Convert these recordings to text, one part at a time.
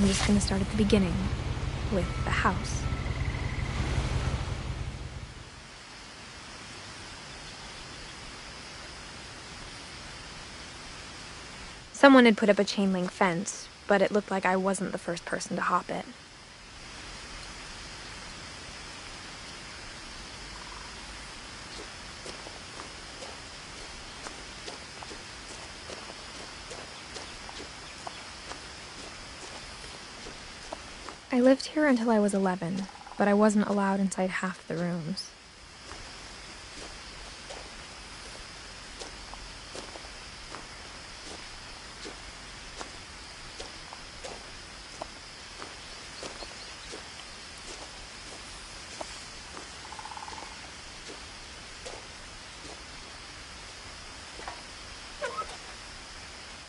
I'm just gonna start at the beginning, with the house. Someone had put up a chain link fence, but it looked like I wasn't the first person to hop it. I lived here until I was 11, but I wasn't allowed inside half the rooms.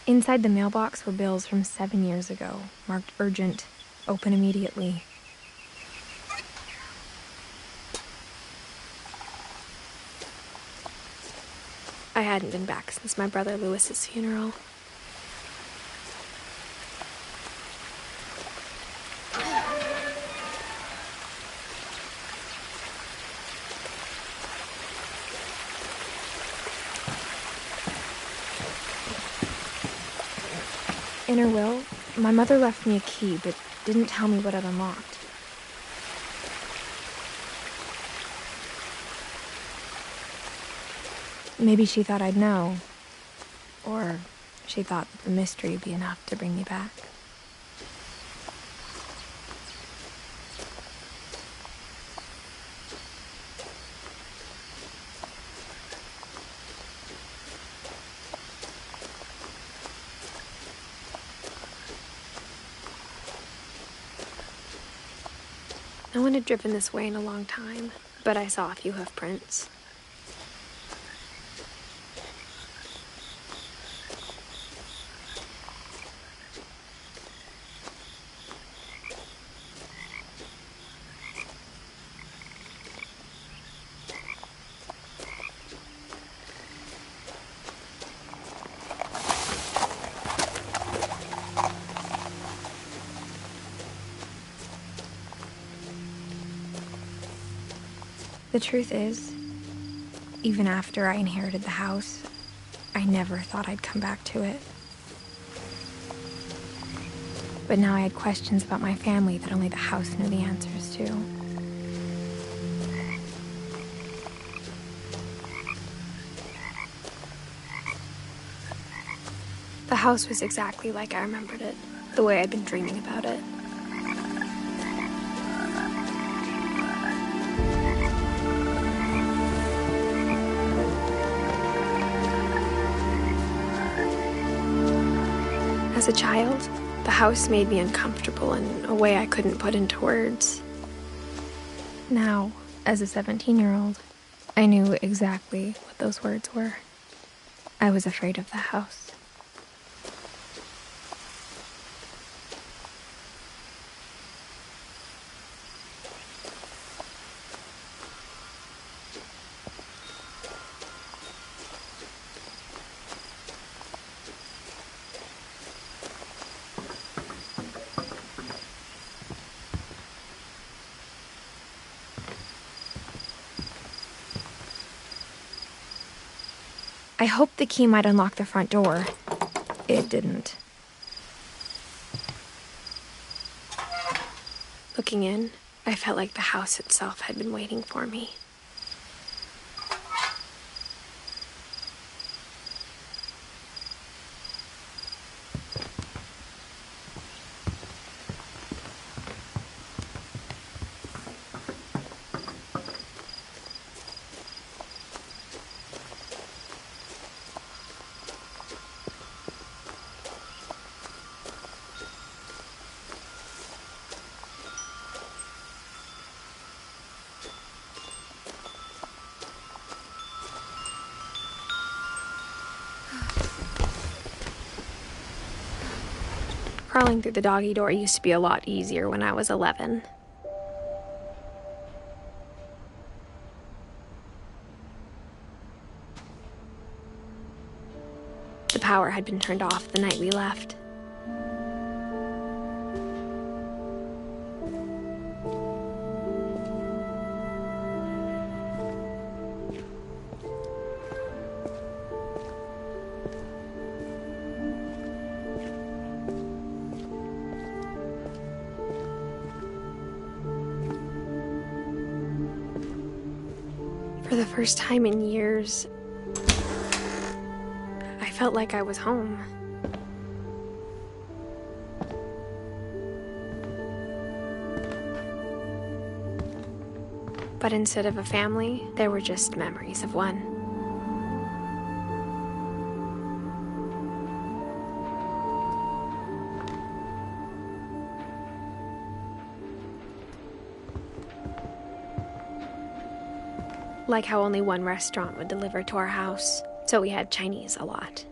Inside the mailbox were bills from 7 years ago, marked urgent, open immediately. I hadn't been back since my brother Lewis's funeral. In her will, my mother left me a key, but didn't tell me what it unlocked. Maybe she thought I'd know, or she thought that the mystery would be enough to bring me back. No one had driven this way in a long time, but I saw a few hoof prints. The truth is, even after I inherited the house, I never thought I'd come back to it. But now I had questions about my family that only the house knew the answers to. The house was exactly like I remembered it, the way I'd been dreaming about it. As a child, the house made me uncomfortable in a way I couldn't put into words. Now, as a 17-year-old, I knew exactly what those words were. I was afraid of the house. I hoped the key might unlock the front door. It didn't. Looking in, I felt like the house itself had been waiting for me. Crawling through the doggy door used to be a lot easier when I was 11. The power had been turned off the night we left. For the first time in years, I felt like I was home. But instead of a family, there were just memories of one. Like how only one restaurant would deliver to our house, so we had Chinese a lot.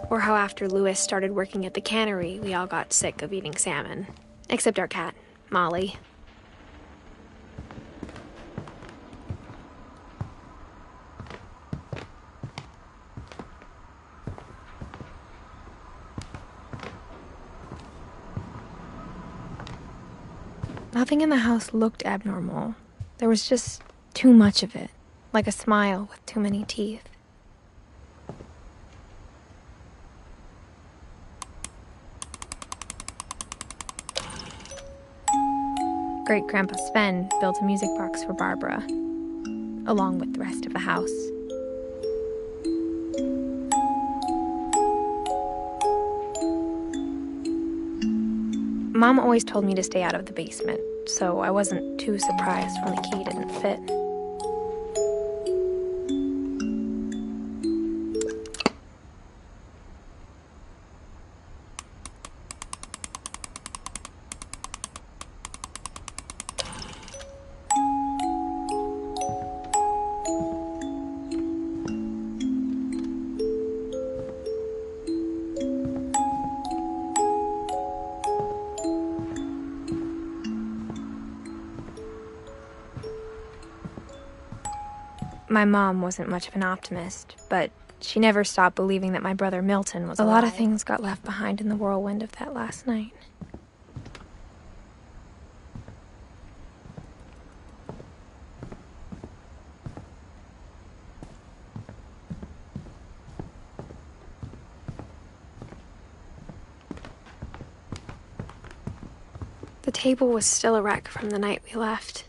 Or how after Louis started working at the cannery, we all got sick of eating salmon. Except our cat, Molly. Nothing in the house looked abnormal. There was just too much of it, like a smile with too many teeth. Great-Grandpa Sven built a music box for Barbara, along with the rest of the house. Mom always told me to stay out of the basement, so I wasn't too surprised when the key didn't fit. My mom wasn't much of an optimist, but she never stopped believing that my brother Milton was alive. A lot of things got left behind in the whirlwind of that last night. The table was still a wreck from the night we left.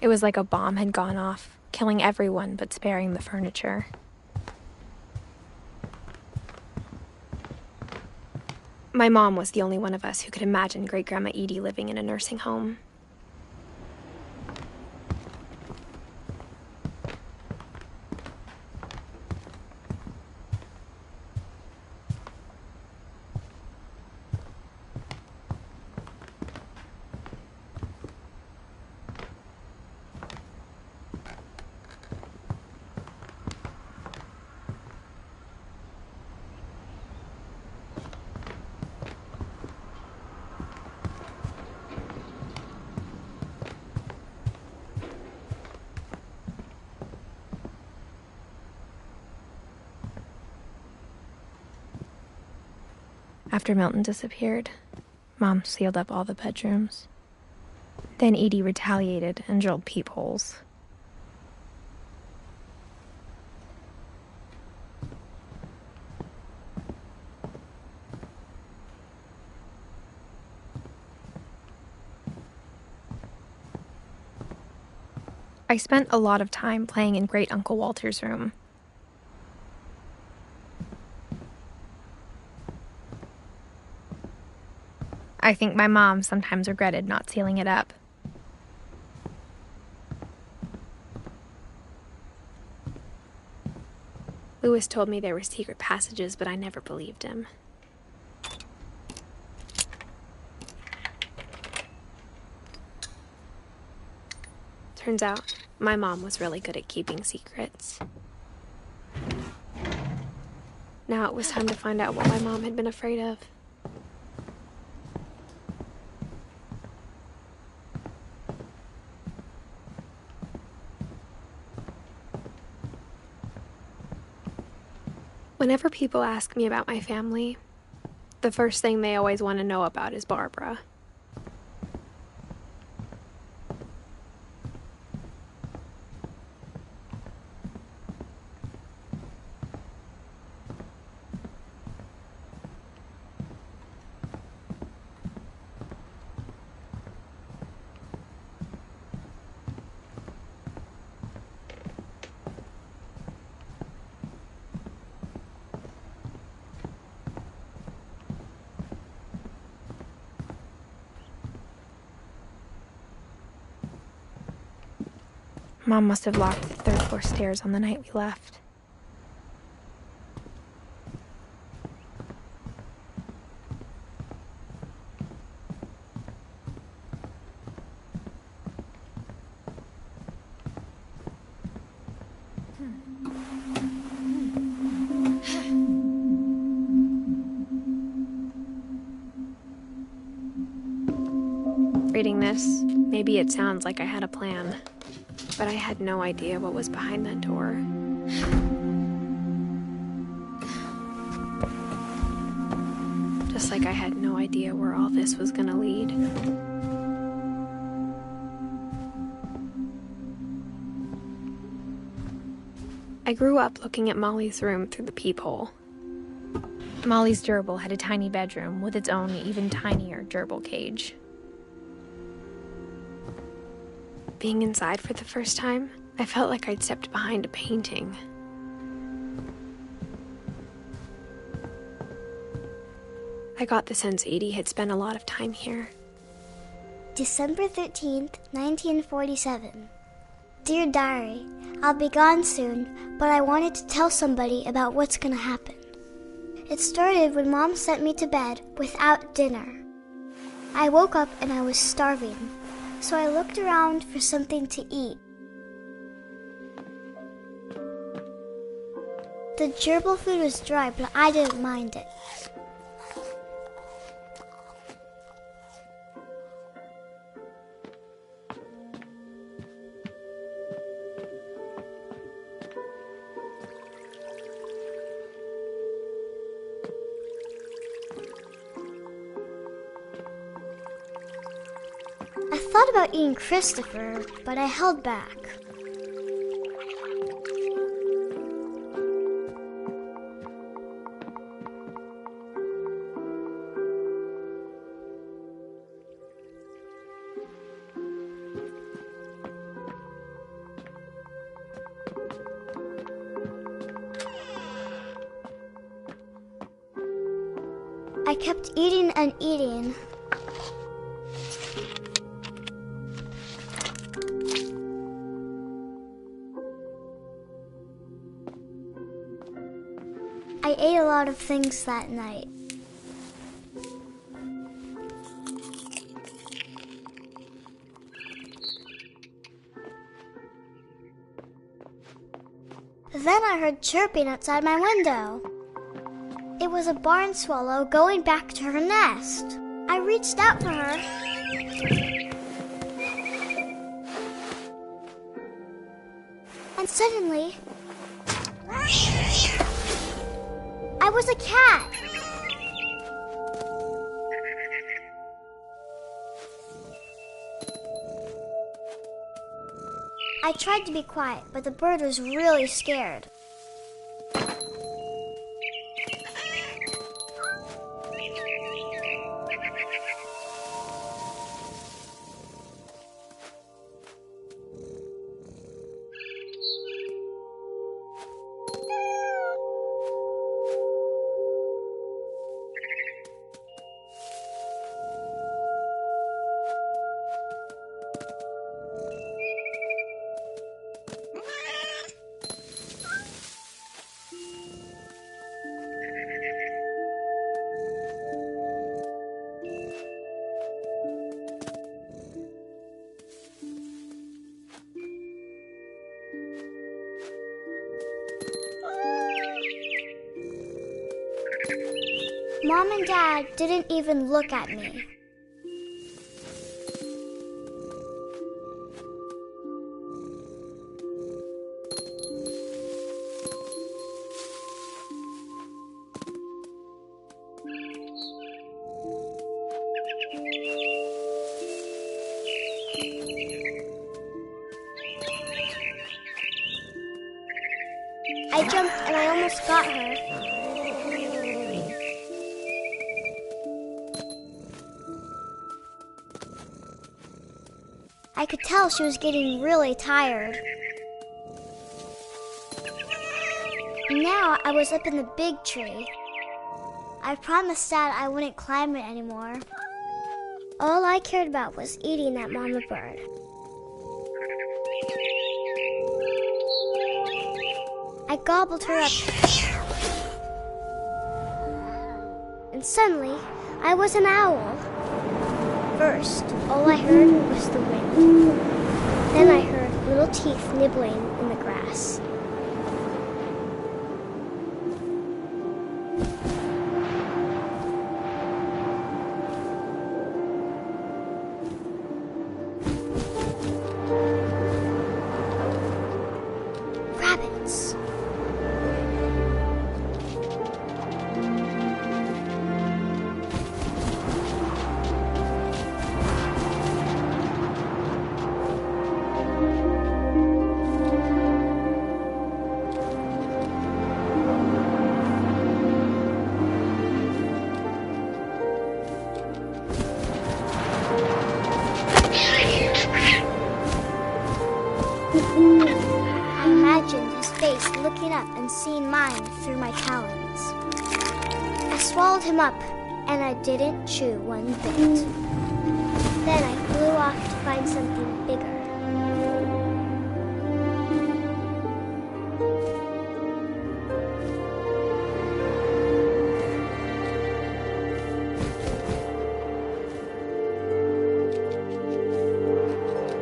It was like a bomb had gone off, killing everyone but sparing the furniture. My mom was the only one of us who could imagine Great-Grandma Edie living in a nursing home. After Milton disappeared, Mom sealed up all the bedrooms. Then Edie retaliated and drilled peepholes. I spent a lot of time playing in Great Uncle Walter's room. I think my mom sometimes regretted not sealing it up. Louis told me there were secret passages, but I never believed him. Turns out, my mom was really good at keeping secrets. Now it was time to find out what my mom had been afraid of. Whenever people ask me about my family, the first thing they always want to know about is Barbara. Mom must have locked the third-floor stairs on the night we left. Reading this, maybe it sounds like I had a plan, but I had no idea what was behind that door. Just like I had no idea where all this was gonna lead. I grew up looking at Molly's room through the peephole. Molly's gerbil had a tiny bedroom with its own even tinier gerbil cage. Being inside for the first time, I felt like I'd stepped behind a painting. I got the sense Edie had spent a lot of time here. December 13th, 1947. Dear Diary, I'll be gone soon, but I wanted to tell somebody about what's gonna happen. It started when Mom sent me to bed without dinner. I woke up and I was starving, so I looked around for something to eat. The gerbil food was dry, but I didn't mind it. I thought about eating Christopher, but I held back. I kept eating and eating. I ate a lot of things that night. Then I heard chirping outside my window. It was a barn swallow going back to her nest. I reached out for her. And suddenly, I was a cat. I tried to be quiet, but the bird was really scared. Mom and Dad didn't even look at me. I jumped and I almost got her. I could tell she was getting really tired. Now I was up in the big tree. I promised Dad I wouldn't climb it anymore. All I cared about was eating that mama bird. gobbled her up. And suddenly, I was an owl. First, all I heard was the wind. Then I heard little teeth nibbling in the grass. Rabbits. I imagined his face looking up and seeing mine through my talons. I swallowed him up, and I didn't chew one bit. Then I flew off to find something bigger.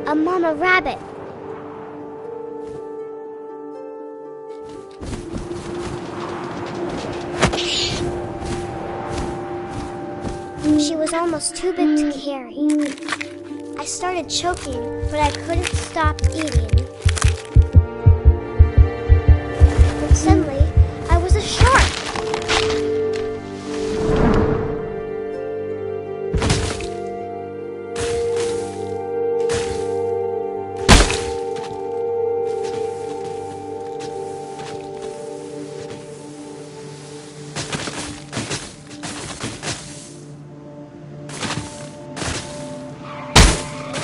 A mama rabbit. She was almost too big to carry. I started choking, but I couldn't stop eating. But suddenly, I was a shark.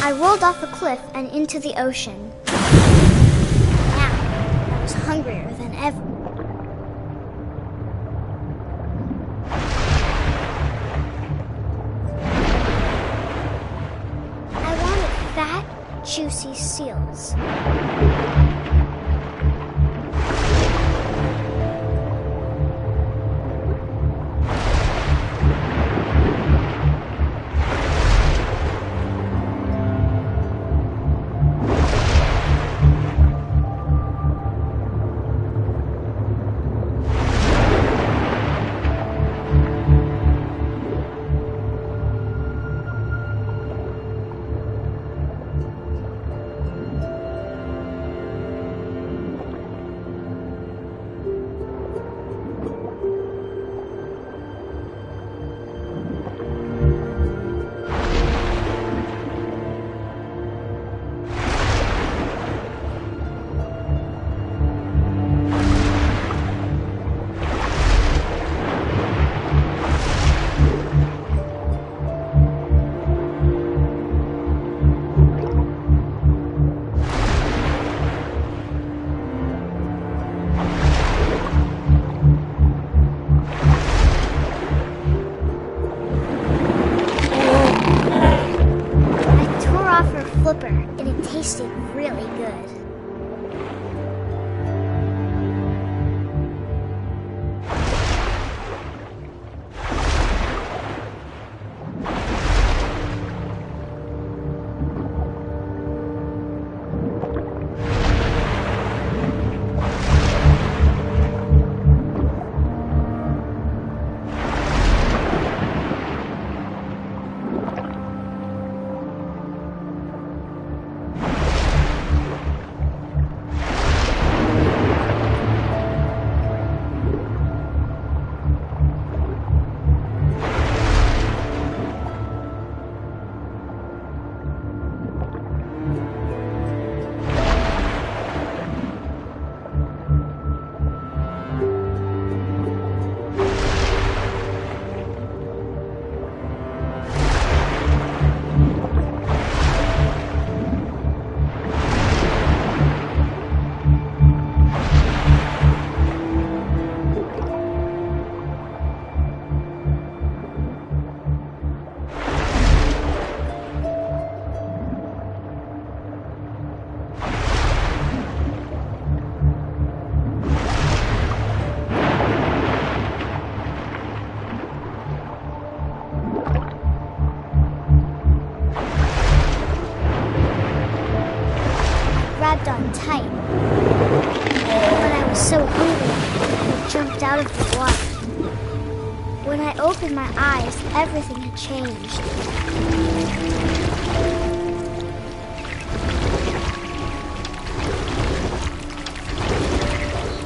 I rolled off a cliff and into the ocean. Now, I was hungrier than ever. I wanted fat, juicy seals. jumped out of the water. When I opened my eyes, everything had changed.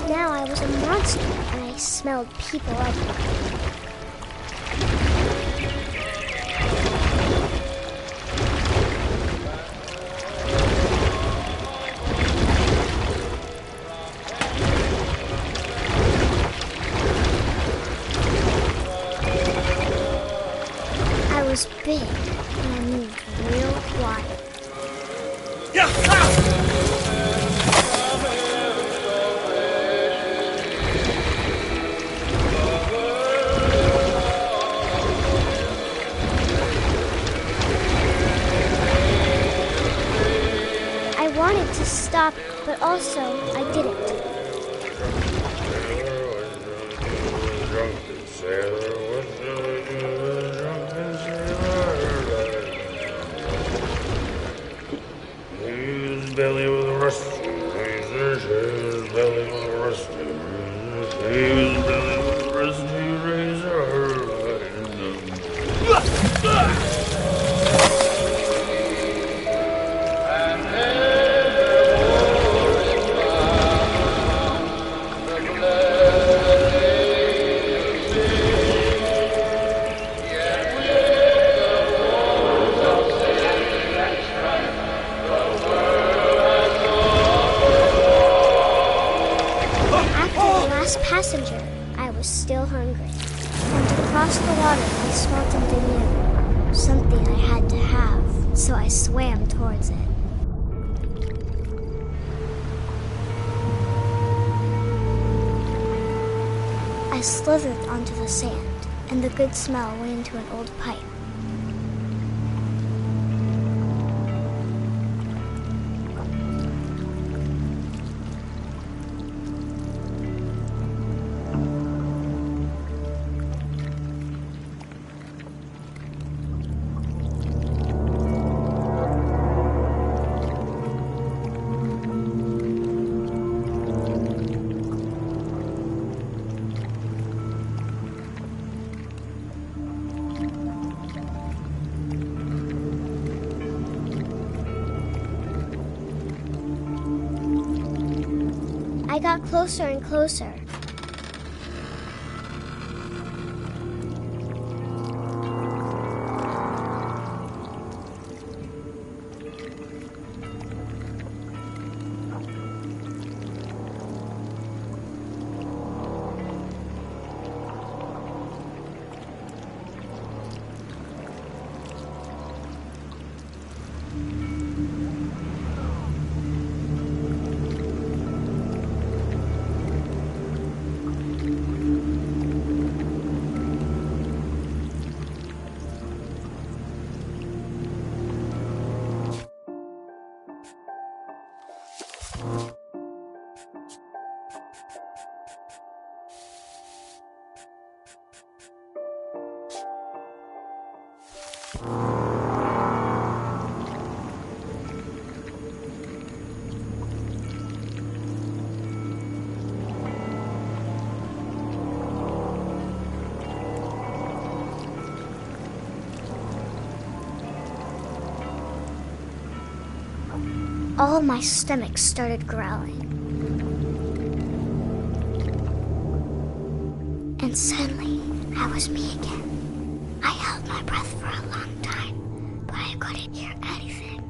Now I was a monster, and I smelled people everywhere. I was big, and I moved real quiet. I wanted to stop, but also I didn't. Belly with a rusty razor, his belly with a rusty razor, his belly with a rusty razor. Passenger, I was still hungry. And to cross the water, I smelled something new. Something I had to have, so I swam towards it. I slithered onto the sand, and the good smell went into an old pipe. I got closer and closer. All my stomach started growling. And suddenly, I was me again. I held my breath for a long time, but I couldn't hear anything.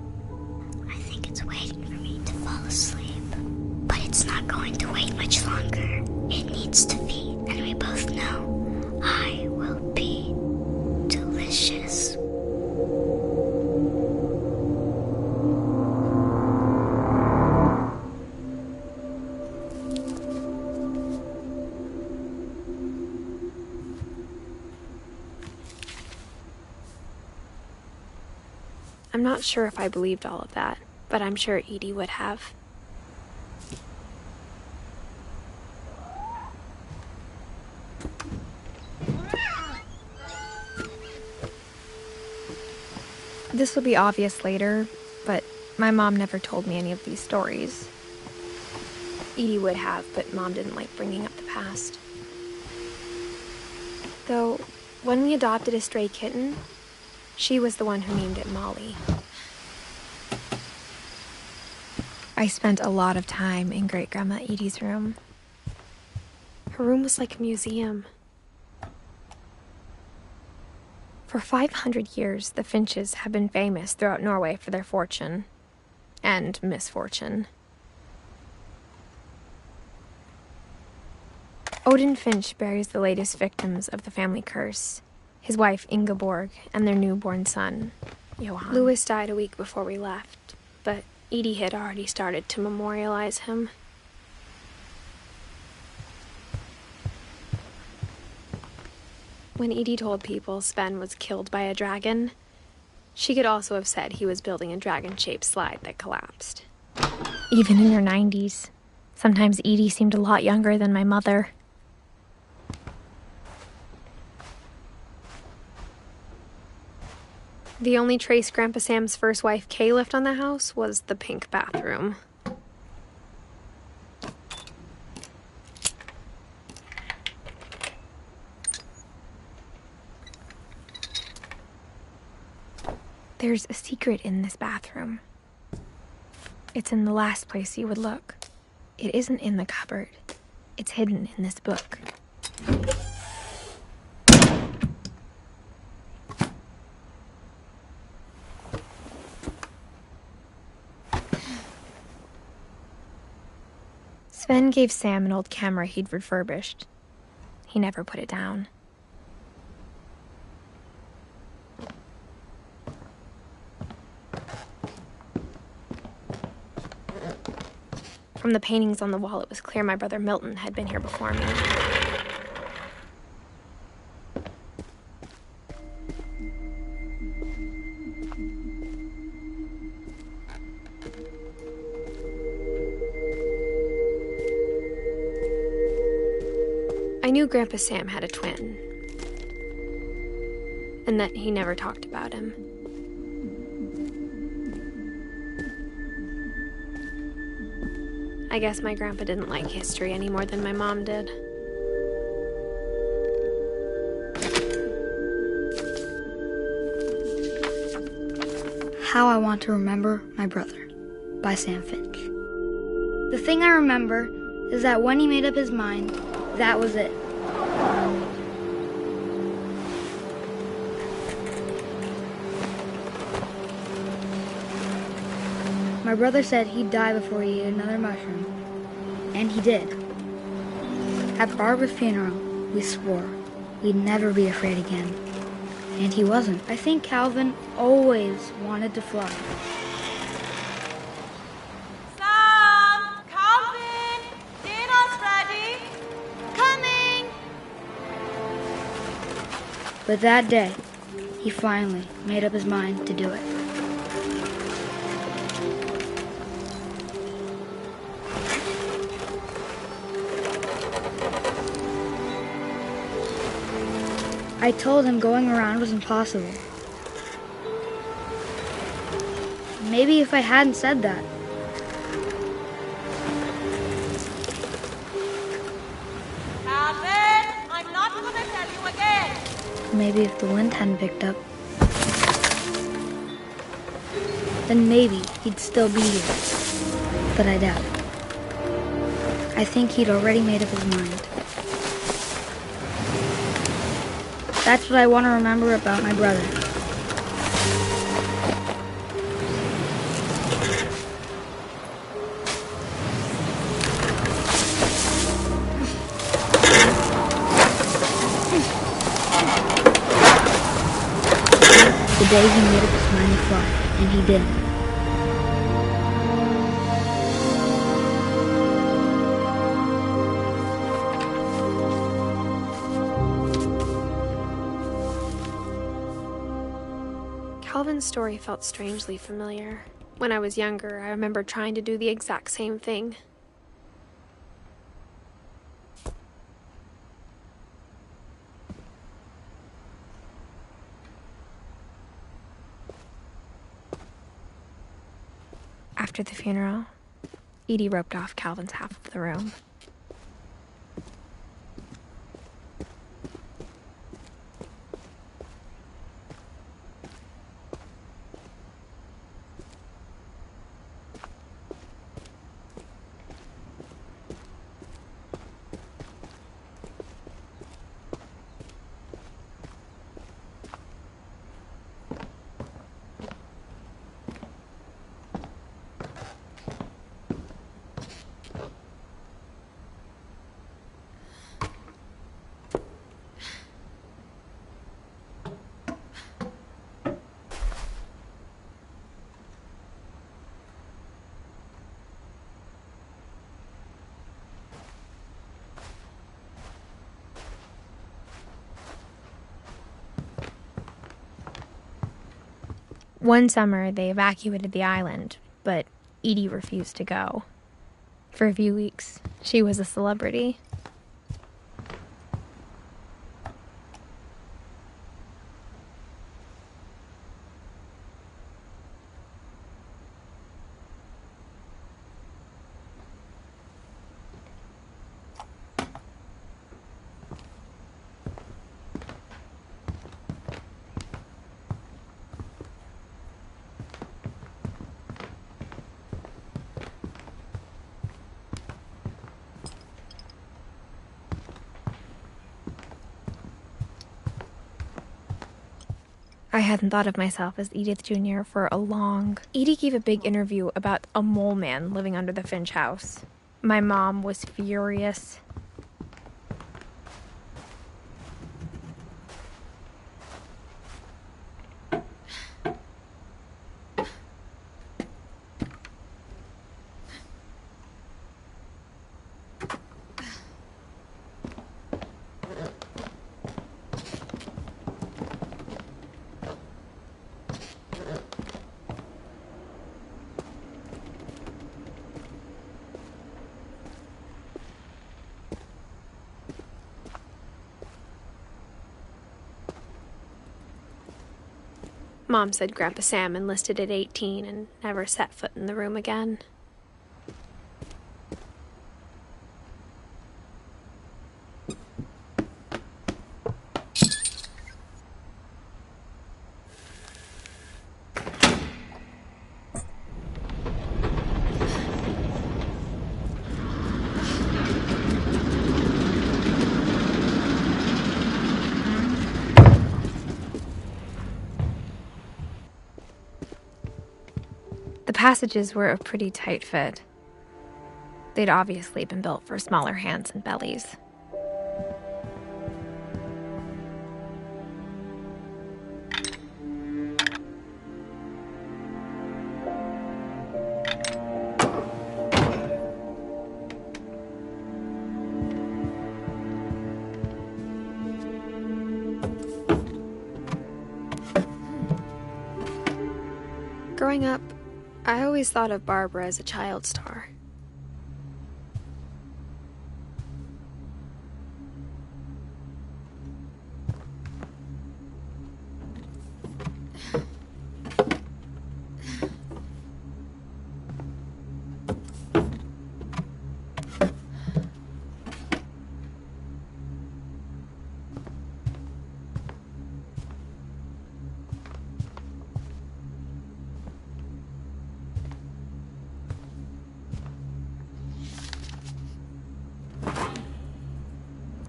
I think it's waiting for me to fall asleep. But it's not going to wait much longer. It needs to feed, and we both know I will be delicious. I'm not sure if I believed all of that, but I'm sure Edie would have. This will be obvious later, but my mom never told me any of these stories. Edie would have, but Mom didn't like bringing up the past. Though, when we adopted a stray kitten, she was the one who named it Molly. I spent a lot of time in Great-Grandma Edie's room. Her room was like a museum. For 500 years, the Finches have been famous throughout Norway for their fortune and misfortune. Odin Finch buries the latest victims of the family curse, his wife Ingeborg and their newborn son, Johan. Louis died a week before we left, but Edie had already started to memorialize him. When Edie told people Sven was killed by a dragon, she could also have said he was building a dragon-shaped slide that collapsed. Even in her 90s, sometimes Edie seemed a lot younger than my mother. The only trace Grandpa Sam's first wife Kay left on the house was the pink bathroom. There's a secret in this bathroom. It's in the last place you would look. It isn't in the cupboard. It's hidden in this book. Sven gave Sam an old camera he'd refurbished. He never put it down. From the paintings on the wall, it was clear my brother Milton had been here before me. I knew Grandpa Sam had a twin, and that he never talked about him. I guess my grandpa didn't like history any more than my mom did. How I Want to Remember My Brother by Sam Finch. The thing I remember is that when he made up his mind, that was it. My brother said he'd die before he ate another mushroom. And he did. At Barbara's funeral, we swore we'd never be afraid again. And he wasn't. I think Calvin always wanted to fly. Sam! Calvin! Dinner's ready! Coming! But that day, he finally made up his mind to do it. I told him going around was impossible. Maybe if I hadn't said that. Calvin! I'm not going to tell you again! Maybe if the wind hadn't picked up, then maybe he'd still be here. But I doubt it. I think he'd already made up his mind. That's what I want to remember about my brother. The day he made up his mind to fly, and he didn't. Calvin's story felt strangely familiar. When I was younger, I remember trying to do the exact same thing. After the funeral, Edie roped off Calvin's half of the room. One summer, they evacuated the island, but Edie refused to go. For a few weeks, she was a celebrity. I hadn't thought of myself as Edith Jr. for a long... Edie gave a big interview about a mole man living under the Finch house. My mom was furious. Mom said Grandpa Sam enlisted at 18 and never set foot in the room again. The passages were a pretty tight fit. They'd obviously been built for smaller hands and bellies. Growing up, I always thought of Barbara as a child star.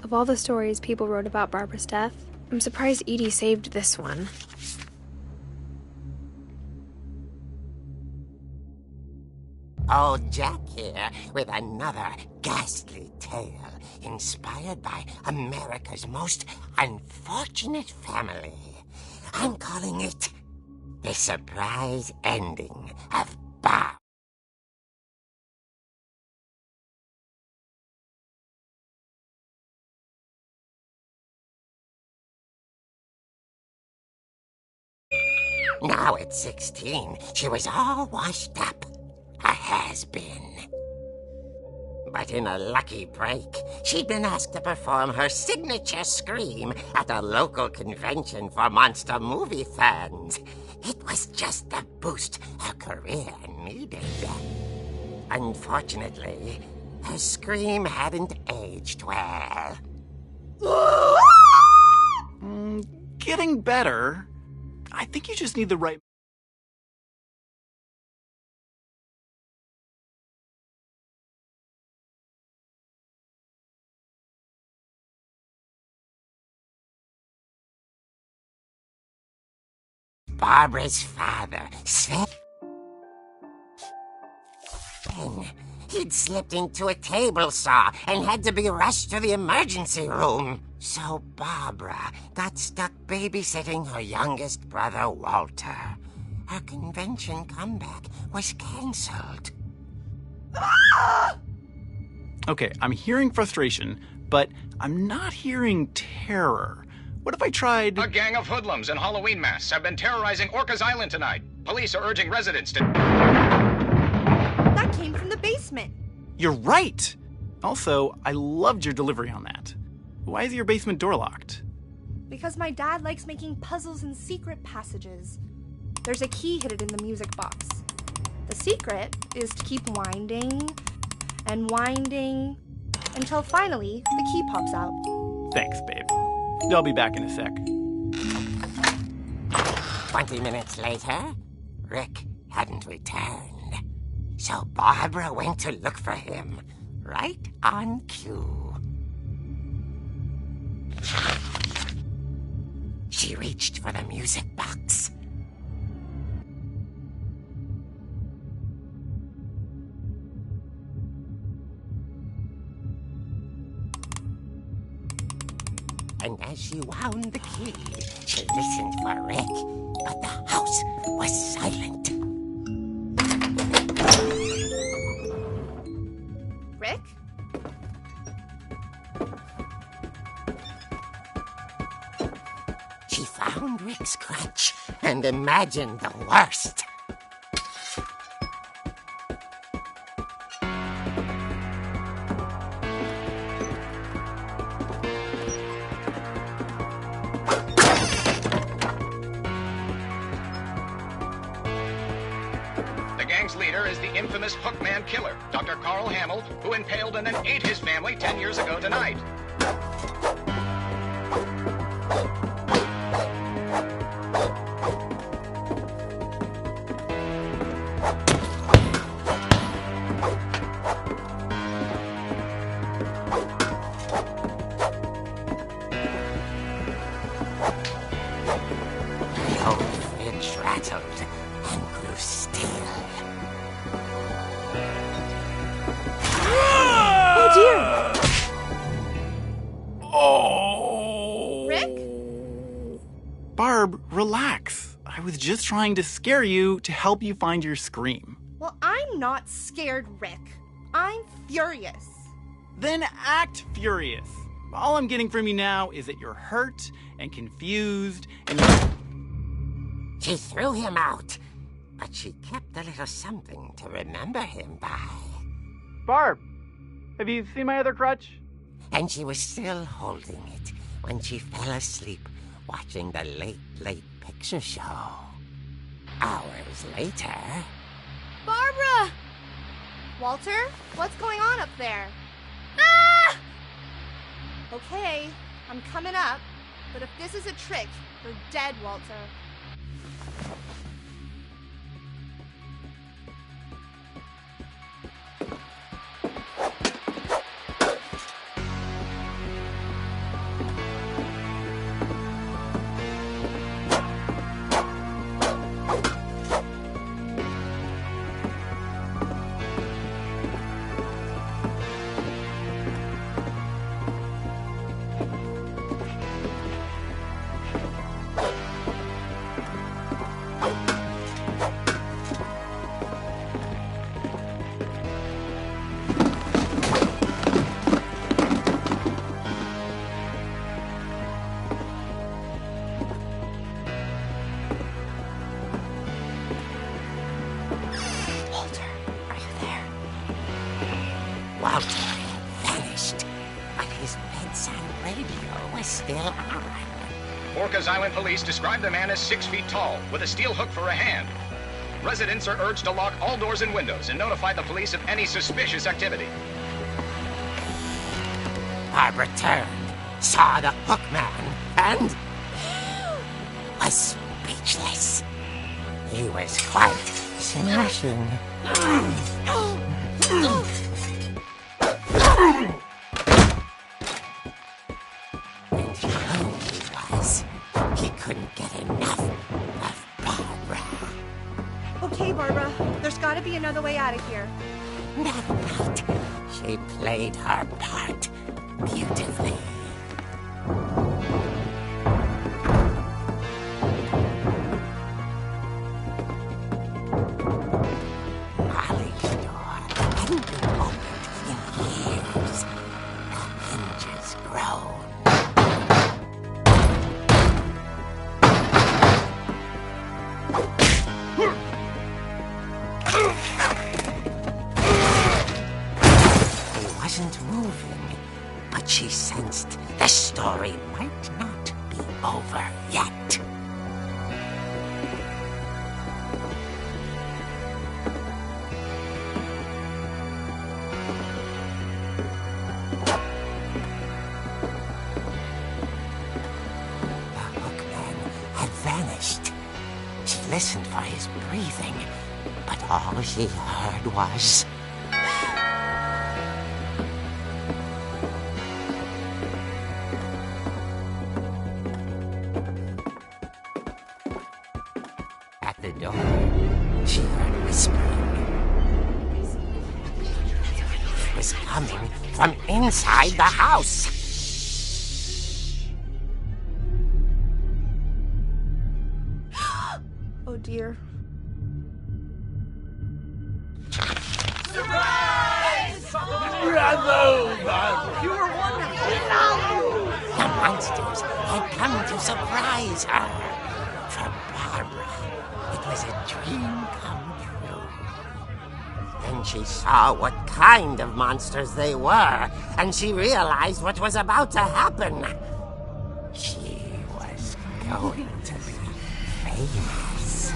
Of all the stories people wrote about Barbara's death, I'm surprised Edie saved this one. Old Jack here with another ghastly tale inspired by America's most unfortunate family. I'm calling it The Surprise Ending of Bob. Now at 16, she was all washed up. A has-been. But in a lucky break, she'd been asked to perform her signature scream at a local convention for monster movie fans. It was just the boost her career needed. Unfortunately, her scream hadn't aged well. Getting better. I think you just need the right... Barbara's father said he'd slipped into a table saw and had to be rushed to the emergency room. So Barbara got stuck babysitting her youngest brother, Walter. Her convention comeback was canceled. Okay, I'm hearing frustration, but I'm not hearing terror. What if I tried... A gang of hoodlums in Halloween masks have been terrorizing Orcas Island tonight. Police are urging residents to... That came from the basement. You're right! Also, I loved your delivery on that. Why is your basement door locked? Because my dad likes making puzzles and secret passages. There's a key hidden in the music box. The secret is to keep winding and winding until finally the key pops out. Thanks, babe. I'll be back in a sec. 20 minutes later, Rick hadn't returned. So Barbara went to look for him, right on cue. She reached for the music box. And as she wound the key, she listened for Rick, but the house was silent. Rick? She found Rick's crutch and imagined the worst. The gang's leader is the infamous Hookman killer, Dr. Carl Hamill, who impaled and then ate his family 10 years ago tonight. The old fridge rattled and grew still. Oh dear! Oh! Rick? Barb, relax. I was just trying to scare you to help you find your scream. Well, I'm not scared, Rick. I'm furious. Then act furious. All I'm getting from you now is that you're hurt and confused and She threw him out, but she kept a little something to remember him by. Barb, have you seen my other crutch? And she was still holding it when she fell asleep watching the late picture show. Hours later... Barbara! Walter, what's going on up there? Ah! Okay, I'm coming up, but if this is a trick, you're dead, Walter. Walter had vanished, but his bedside radio was still on. Orcas Island police describe the man as 6 feet tall, with a steel hook for a hand. Residents are urged to lock all doors and windows and notify the police of any suspicious activity. Barbara turned, saw the hook man, and was speechless. He was quite smashing. And how he was, he couldn't get enough of Barbara. Okay, Barbara, there's gotta be another way out of here. That night, she played her part beautifully. Molly's door hadn't been opened in years. The hinges groaned. moving, but she sensed the story might not be over yet. The hookman had vanished. She listened for his breathing, but all she heard was... At the door, she heard whispering. It was coming from inside the house. Oh dear. You were wonderful. The monsters had come to surprise her. For Barbara, it was a dream come true. Then she saw what kind of monsters they were, and she realized what was about to happen. She was going to be famous.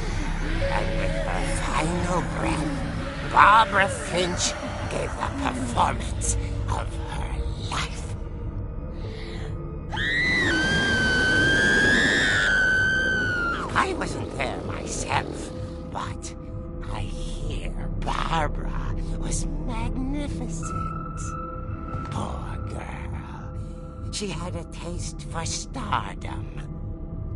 And with her final breath, Barbara Finch gave the performance of her life. I wasn't there myself, but I hear Barbara was magnificent. Poor girl. She had a taste for stardom.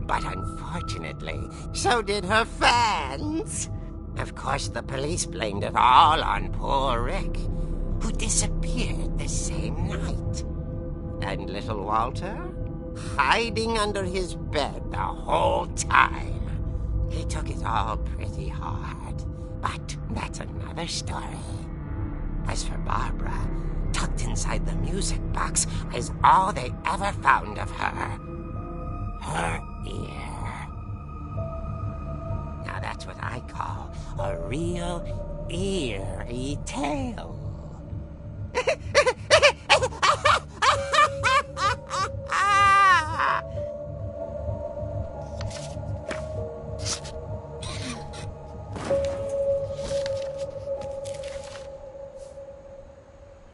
But unfortunately, so did her fans. Of course, the police blamed it all on poor Rick, who disappeared the same night. And little Walter, hiding under his bed the whole time. He took it all pretty hard, but that's another story. As for Barbara, tucked inside the music box is all they ever found of her. Her ear. Now that's what I call a real eerie tale.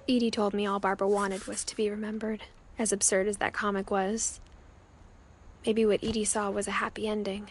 Edie told me all Barbara wanted was to be remembered, as absurd as that comic was. Maybe what Edie saw was a happy ending.